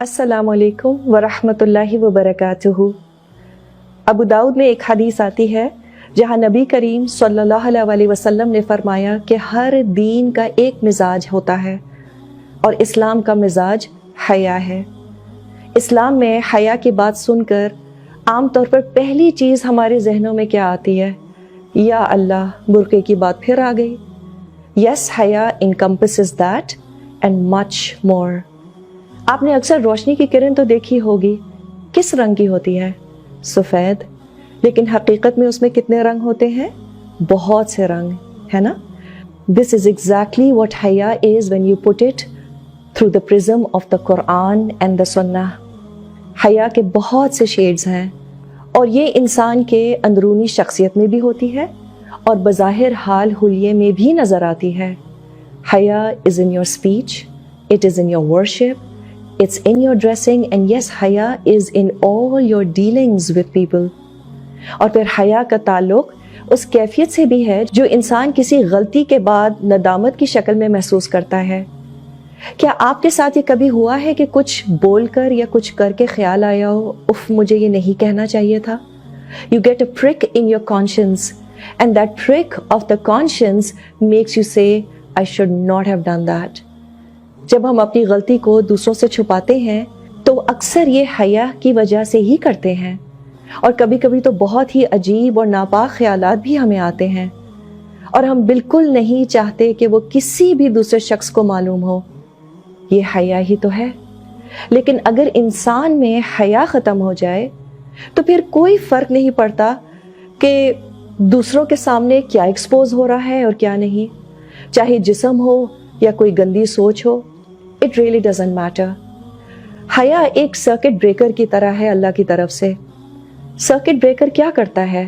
अस्सलाम वालेकुम वरहमतुल्लाहि वबरकातुहू। अबू दाऊद में एक हदीस आती है जहाँ नबी करीम सल्लल्लाहु अलैहि वसल्लम ने फरमाया कि हर दीन का एक मिजाज होता है और इस्लाम का मिजाज हया है। इस्लाम में हया की बात सुनकर आम तौर पर पहली चीज़ हमारे जहनों में क्या आती है? या अल्लाह, बुर्के की बात फिर आ गई। यस, हया encompasses that and much more। आपने अक्सर रोशनी की किरण तो देखी होगी, किस रंग की होती है? सफ़ेद। लेकिन हकीकत में उसमें कितने रंग होते हैं? बहुत से रंग, है ना? दिस इज एग्जैक्टली व्हाट हया is when you put it through the prism of the Quran and the सुन्नाह। हया के बहुत से शेड्स हैं और ये इंसान के अंदरूनी शख्सियत में भी होती है और बज़ाहिर हाल हुलिये में भी नज़र आती है। हया is in your speech, it is in your worship, it's in your dressing, and yes, haya is in all your dealings with people। और फिर हया का ताल्लुक उस कैफियत से भी है जो इंसान किसी गलती के बाद नदामत की शक्ल में महसूस करता है। क्या आपके साथ ये कभी हुआ है कि कुछ बोलकर या कुछ करके ख्याल आया हो, उफ मुझे ये नहीं कहना चाहिए था? You get a prick in your conscience, and that prick of the conscience makes you say, I should not have done that। जब हम अपनी गलती को दूसरों से छुपाते हैं तो अक्सर ये हया की वजह से ही करते हैं और कभी कभी तो बहुत ही अजीब और नापाक ख्यालात भी हमें आते हैं और हम बिल्कुल नहीं चाहते कि वो किसी भी दूसरे शख्स को मालूम हो। ये हया ही तो है। लेकिन अगर इंसान में हया ख़त्म हो जाए तो फिर कोई फ़र्क नहीं पड़ता कि दूसरों के सामने क्या एक्सपोज हो रहा है और क्या नहीं, चाहे जिस्म हो या कोई गंदी सोच हो। It really doesn't matter। हया एक सर्किट ब्रेकर की तरह है अल्लाह की तरफ से। सर्किट ब्रेकर क्या करता है?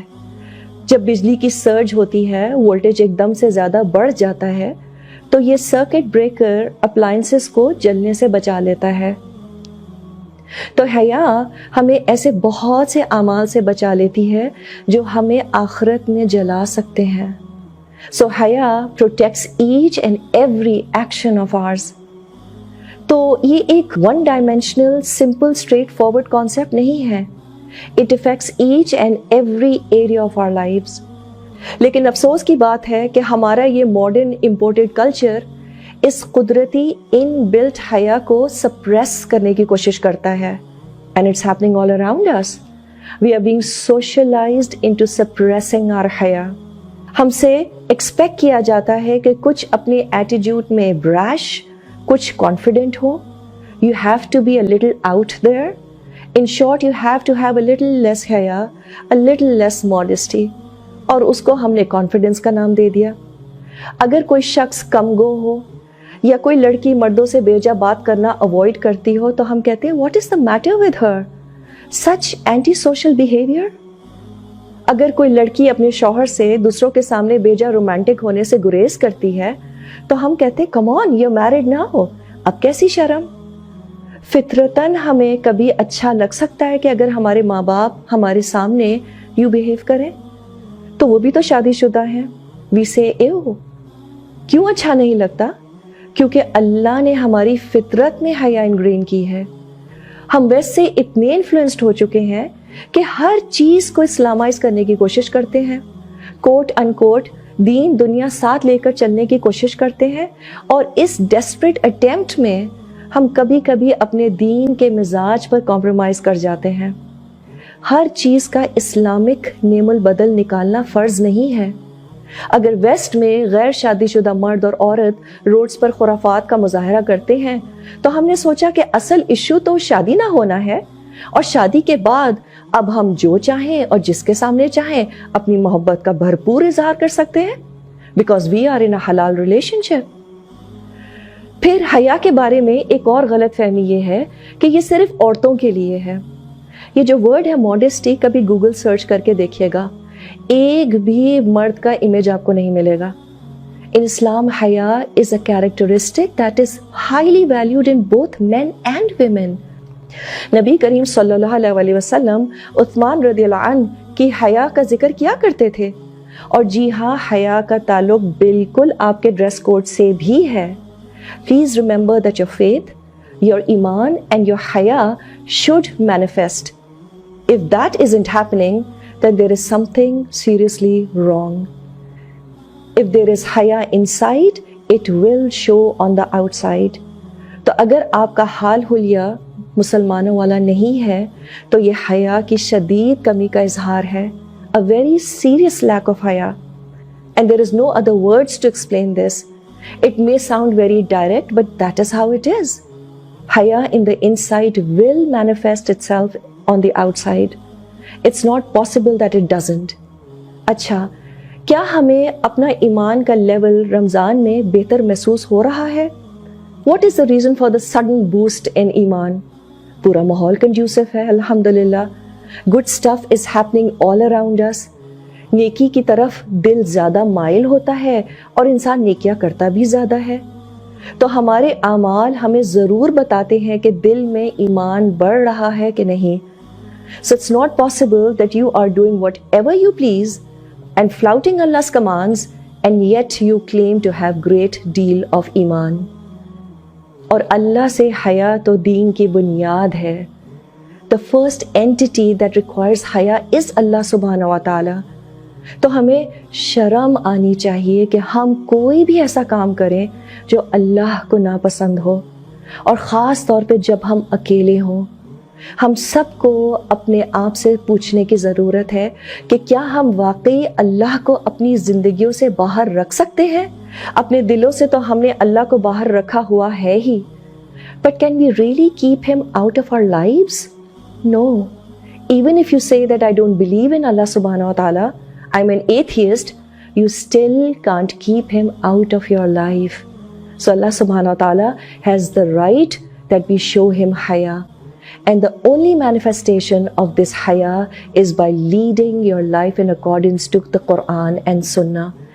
जब बिजली की सर्ज होती है, वोल्टेज एकदम से ज़्यादा बढ़ जाता है, तो ये सर्किट ब्रेकर अप्लायंसेस को जलने से बचा लेता है। तो हया हमें ऐसे बहुत से अमाल से बचा लेती है जो हमें आखिरत में जला सकते हैं। So हया protects each and every action of ours. तो ये एक one dimensional simple straightforward concept नहीं है। It affects each and every area of our lives. लेकिन अफसोस की बात है कि हमारा ये मॉडर्न इम्पोर्टेड कल्चर इस कुदरती इन बिल्ट हया को सप्रेस करने की कोशिश करता है। And it's happening all around us. We are being socialised into suppressing our हया। हमसे एक्सपेक्ट किया जाता है कि कुछ अपने एटीट्यूड में ब्रैश, कुछ कॉन्फिडेंट हो। You have to be a little out there. In short, you have to have a little less हया, अ लिटिल लेस मॉडेस्टी। और उसको हमने कॉन्फिडेंस का नाम दे दिया। अगर कोई शख्स कमगो हो या कोई लड़की मर्दों से बेजा बात करना अवॉइड करती हो तो हम कहते हैं what is the matter with her, such anti social behaviour. अगर कोई लड़की अपने शौहर से दूसरों के सामने बेजा रोमांटिक होने से गुरेज करती है तो हम कहते हैं कम ऑन, यू मैरिड ना हो, अब कैसी शर्म। फितरतन हमें कभी अच्छा लग सकता है कि अगर हमारे माँ बाप हमारे सामने यूं बिहेव करें, तो वो भी तो शादीशुदा हैं। वी से एओ, क्यों अच्छा नहीं लगता? क्योंकि अल्लाह ने हमारी फितरत में हया इनग्रेन की है। हम वैसे इतने इन्फ्लुएंस्ड हो चुके हैं कि हर चीज को इस्लामाइज करने की कोशिश करते हैं। कोट अनकोट दीन दुनिया साथ लेकर चलने की कोशिश करते हैं और इस डेस्परेट अटेम्प्ट में हम कभी कभी अपने दीन के मिजाज पर कॉम्प्रोमाइज कर जाते हैं। हर चीज का इस्लामिक नेमुल बदल निकालना फर्ज नहीं है। अगर वेस्ट में गैर शादीशुदा मर्द और औरत रोड्स पर खुराफात का मुजाहरा करते हैं तो हमने सोचा कि असल इशू तो शादी ना होना है और शादी के बाद अब हम जो चाहें और जिसके सामने चाहें अपनी मोहब्बत का भरपूर इजहार कर सकते हैं बिकॉज वी आर इन अ हलाल रिलेशनशिप। फिर हया के बारे में एक और गलत फहमी ये है कि ये सिर्फ औरतों के लिए है। ये जो वर्ड है मॉडेस्टी, कभी गूगल सर्च करके देखिएगा, एक भी मर्द का इमेज आपको नहीं मिलेगा। इन इस्लाम हया is a characteristic that is highly valued in both men and women. नबी करीम सल्लल्लाहु अलैहि वसल्लम उस्मान रज़ियल्लाहु अन्हु की हया का जिक्र किया करते थे। और जी हाँ, हया का ताल्लुक बिल्कुल आपके ड्रेस कोड से भी है। Please remember that your faith, your iman and your haya should manifest. If that isn't happening, then there is something seriously wrong. If there is haya inside, it will show on the outside. تو اگر آپ کا حال حلیہ مسلمانوں والا نہیں ہے تو یہ حیا کی شدید کمی کا اظہار ہے. A very serious lack of haya. And there is no other words to explain this. It may sound very direct, but that is how it is. Haya in the inside will manifest itself on the outside. It's not possible that it doesn't. اچھا, کیا ہمیں اپنا ایمان کا level رمضان میں بہتر محسوس ہو رہا ہے؟ What is the reason for the sudden boost in ایمان؟ پورا ماحول کنڈیوسو ہے الحمدللہ. Good stuff is happening all around us. نیکی کی طرف دل زیادہ مائل ہوتا ہے اور انسان نیکیاں کرتا بھی زیادہ ہے. تو ہمارے اعمال ہمیں ضرور بتاتے ہیں کہ دل میں ایمان بڑھ رہا ہے کہ نہیں. So it's not possible that you are doing whatever you please and flouting Allah's commands and yet you claim to have great deal of ایمان. اور اللہ سے حیا تو دین کی بنیاد ہے. The first entity that requires حیا is اللہ سبحانہ و تعالی. تو ہمیں شرم آنی چاہیے کہ ہم کوئی بھی ایسا کام کریں جو اللہ کو ناپسند ہو, اور خاص طور پہ جب ہم اکیلے ہوں. ہم سب کو اپنے آپ سے پوچھنے کی ضرورت ہے کہ کیا ہم واقعی اللہ کو اپنی زندگیوں سے باہر رکھ سکتے ہیں؟ اپنے دلوں سے تو ہم نے اللہ کو باہر رکھا ہوا ہے ہی, but can we really keep him out of our lives? No. Even if you say that I don't believe in Allah subhanahu wa ta'ala, I'm an atheist, you still can't keep him out of your life. So Allah subhanahu wa ta'ala has the right that we show him haya. And the only manifestation of this haya is by leading your life in accordance to the Quran and Sunnah.